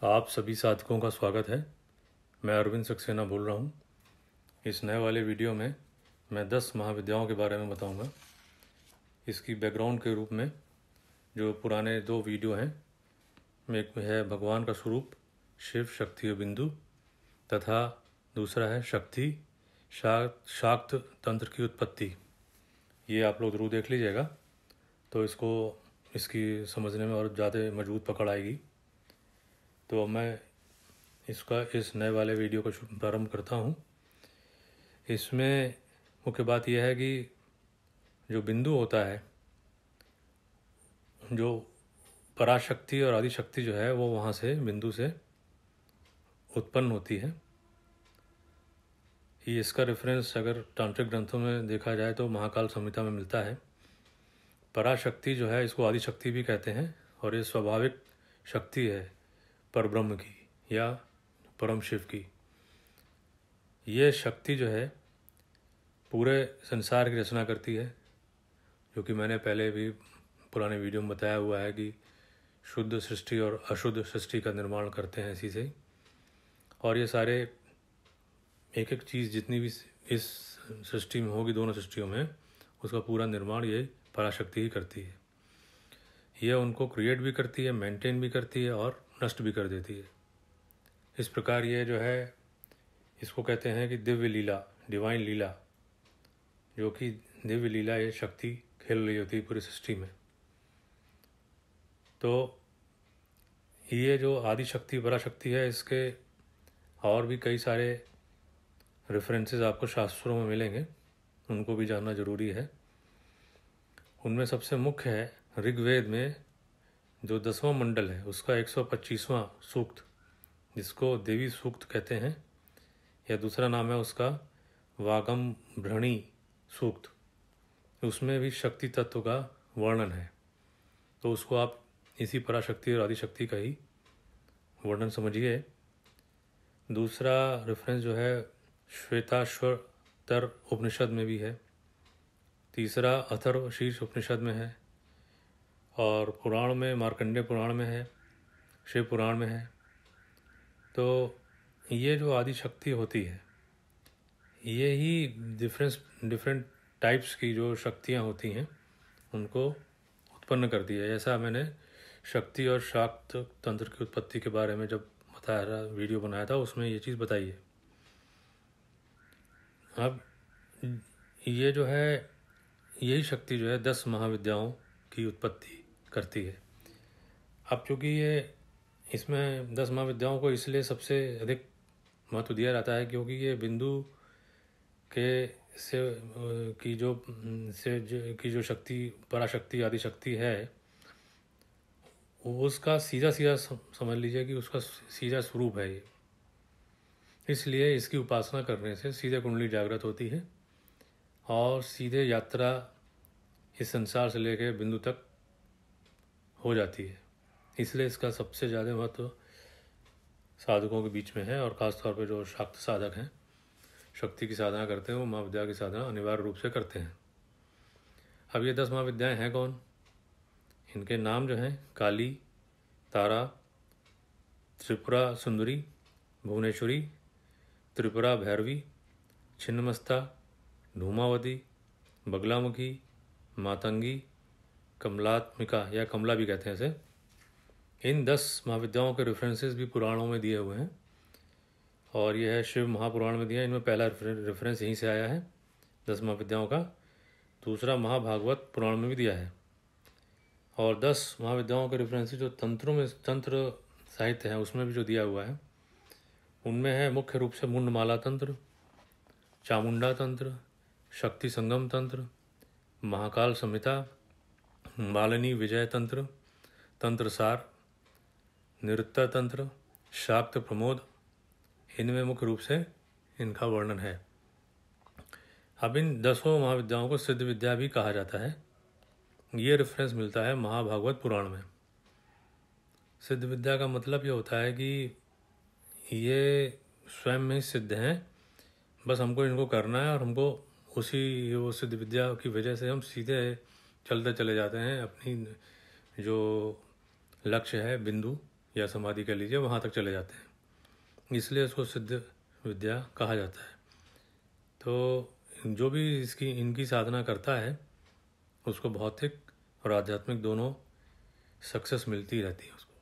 आप सभी साधकों का स्वागत है। मैं अरविंद सक्सेना बोल रहा हूँ। इस नए वाले वीडियो में मैं 10 महाविद्याओं के बारे में बताऊँगा। इसकी बैकग्राउंड के रूप में जो पुराने 2 वीडियो हैं, एक है भगवान का स्वरूप शिव शक्ति और बिंदु, तथा दूसरा है शक्ति शाक्त तंत्र की उत्पत्ति। ये आप लोग जरूर देख लीजिएगा, तो इसकी समझने में और ज़्यादा मजबूत पकड़ आएगी। तो मैं इस नए वाले वीडियो को प्रारंभ करता हूँ। इसमें मुख्य बात यह है कि जो बिंदु होता है, जो पराशक्ति और आदिशक्ति जो है वो वहाँ से बिंदु से उत्पन्न होती है। ये इसका रेफरेंस अगर तांत्रिक ग्रंथों में देखा जाए तो महाकाल संहिता में मिलता है। पराशक्ति जो है इसको आदिशक्ति भी कहते हैं, और ये स्वाभाविक शक्ति है परब्रह्म की या परम शिव की। ये शक्ति जो है पूरे संसार की रचना करती है, जो कि मैंने पहले भी पुराने वीडियो में बताया हुआ है कि शुद्ध सृष्टि और अशुद्ध सृष्टि का निर्माण करते हैं इसी से। और ये सारे एक एक चीज़ जितनी भी इस सृष्टि में होगी, दोनों सृष्टियों में, उसका पूरा निर्माण ये पराशक्ति ही करती है। ये उनको क्रिएट भी करती है, मेंटेन भी करती है और नष्ट भी कर देती है। इस प्रकार ये जो है, इसको कहते हैं कि दिव्य लीला, डिवाइन लीला, जो कि दिव्य लीला ये शक्ति खेल रही होती है पूरी सृष्टि में। तो ये जो आदि शक्ति पराशक्ति है, इसके और भी कई सारे रेफरेंसेस आपको शास्त्रों में मिलेंगे, उनको भी जानना जरूरी है। उनमें सबसे मुख्य है ऋग्वेद में जो 10वां मंडल है उसका 125वां सूक्त, जिसको देवी सूक्त कहते हैं, या दूसरा नाम है उसका वागम्भृणी सूक्त। उसमें भी शक्ति तत्व का वर्णन है। तो उसको आप इसी पराशक्ति और आदिशक्ति का ही वर्णन समझिए। दूसरा रेफरेंस जो है श्वेताश्वतर उपनिषद में भी है। तीसरा अथर्वशीर्ष उपनिषद में है, और पुराण में मार्कंडेय पुराण में है, शिव पुराण में है। तो ये जो आदिशक्ति होती है, ये ही डिफरेंट टाइप्स की जो शक्तियाँ होती हैं उनको उत्पन्न करती है। ऐसा मैंने शक्ति और शाक्त तंत्र की उत्पत्ति के बारे में जब बताया वीडियो बनाया था, उसमें ये चीज़ बताई है। अब ये जो है, यही शक्ति जो है 10 महाविद्याओं की उत्पत्ति करती है। अब चूँकि ये इसमें 10 महाविद्याओं को इसलिए सबसे अधिक महत्व दिया जाता है क्योंकि ये बिंदु के की जो शक्ति पराशक्ति आदिशक्ति है, उसका सीधा समझ लीजिए कि उसका सीधा स्वरूप है ये। इसलिए इसकी उपासना करने से सीधे कुंडली जागृत होती है और सीधे यात्रा इस संसार से लेकर बिंदु तक हो जाती है। इसलिए इसका सबसे ज़्यादा महत्व साधकों के बीच में है, और ख़ासतौर पर जो शाक्त साधक हैं, शक्ति की साधना करते हैं, वो महाविद्या की साधना अनिवार्य रूप से करते हैं। अब ये 10 महाविद्याएँ हैं कौन? इनके नाम जो हैं काली, तारा, त्रिपुरा सुंदरी, भुवनेश्वरी, त्रिपुरा भैरवी, छिन्नमस्ता, धूमावती, बगलामुखी, मातंगी, कमलात्मिका या कमला भी कहते हैं इसे। इन 10 महाविद्याओं के रेफरेंसेस भी पुराणों में दिए हुए हैं, और यह है शिव महापुराण में दिया है। इनमें पहला रेफरेंस यहीं से आया है 10 महाविद्याओं का। दूसरा महाभागवत पुराण में भी दिया है। और 10 महाविद्याओं के रेफरेंसेस जो तंत्र साहित्य है उसमें भी जो दिया हुआ है, उनमें है मुख्य रूप से मुंडमाला तंत्र, चामुंडा तंत्र, शक्ति संगम तंत्र, महाकाल संहिता, मालिनी विजय तंत्र, तंत्रसार, नृत्य तंत्र, शाक्त प्रमोद। इनमें मुख्य रूप से इनका वर्णन है। अब इन 10 महाविद्याओं को सिद्ध विद्या भी कहा जाता है। ये रेफरेंस मिलता है महाभागवत पुराण में। सिद्ध विद्या का मतलब ये होता है कि ये स्वयं में ही सिद्ध हैं, बस हमको इनको करना है, और हमको वो सिद्ध विद्या की वजह से हम सीधे चलते चले जाते हैं अपनी जो लक्ष्य है बिंदु, या समाधि कह लीजिए, वहाँ तक चले जाते हैं, इसलिए इसको सिद्ध विद्या कहा जाता है। तो जो भी इनकी साधना करता है उसको भौतिक और आध्यात्मिक दोनों सक्सेस मिलती रहती है उसको।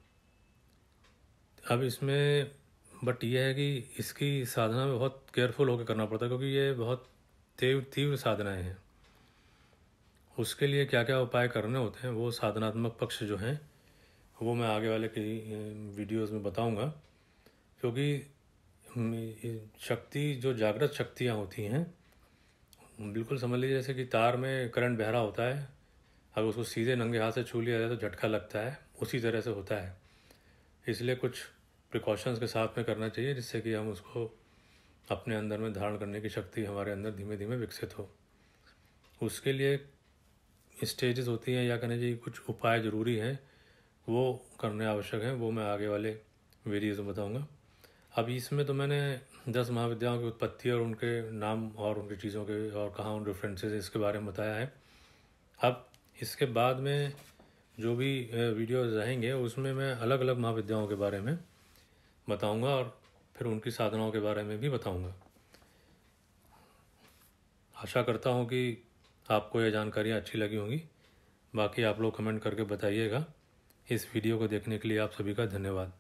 अब इसमें बट यह है कि इसकी साधना में बहुत केयरफुल होकर करना पड़ता है, क्योंकि ये बहुत तीव्र साधनाएं हैं। उसके लिए क्या क्या उपाय करने होते हैं वो साधनात्मक पक्ष जो हैं वो मैं आगे वाले की वीडियोस में बताऊंगा। क्योंकि शक्ति जो जागृत शक्तियाँ होती हैं, बिल्कुल समझ लीजिए जैसे कि तार में करंट बह रहा होता है, अगर उसको सीधे नंगे हाथ से छू लिया जाए तो झटका लगता है, उसी तरह से होता है। इसलिए कुछ प्रिकॉशंस के साथ में करना चाहिए, जिससे कि हम उसको अपने अंदर में धारण करने की शक्ति हमारे अंदर धीमे धीमे विकसित हो। उसके लिए स्टेजेस होती हैं, या कहने चाहिए कुछ उपाय ज़रूरी हैं, वो करने आवश्यक हैं, वो मैं आगे वाले वीडियोज़ में बताऊँगा। अब इसमें तो मैंने 10 महाविद्याओं की उत्पत्ति और उनके नाम और उनकी चीज़ों के और कहाँ उन रेफरेंसेस इसके बारे में बताया है। अब इसके बाद में जो भी वीडियोज़ रहेंगे उसमें मैं अलग अलग महाविद्याओं के बारे में बताऊंगा और फिर उनकी साधनाओं के बारे में भी बताऊंगा। आशा करता हूं कि आपको ये जानकारियाँ अच्छी लगी होंगी। बाकी आप लोग कमेंट करके बताइएगा। इस वीडियो को देखने के लिए आप सभी का धन्यवाद।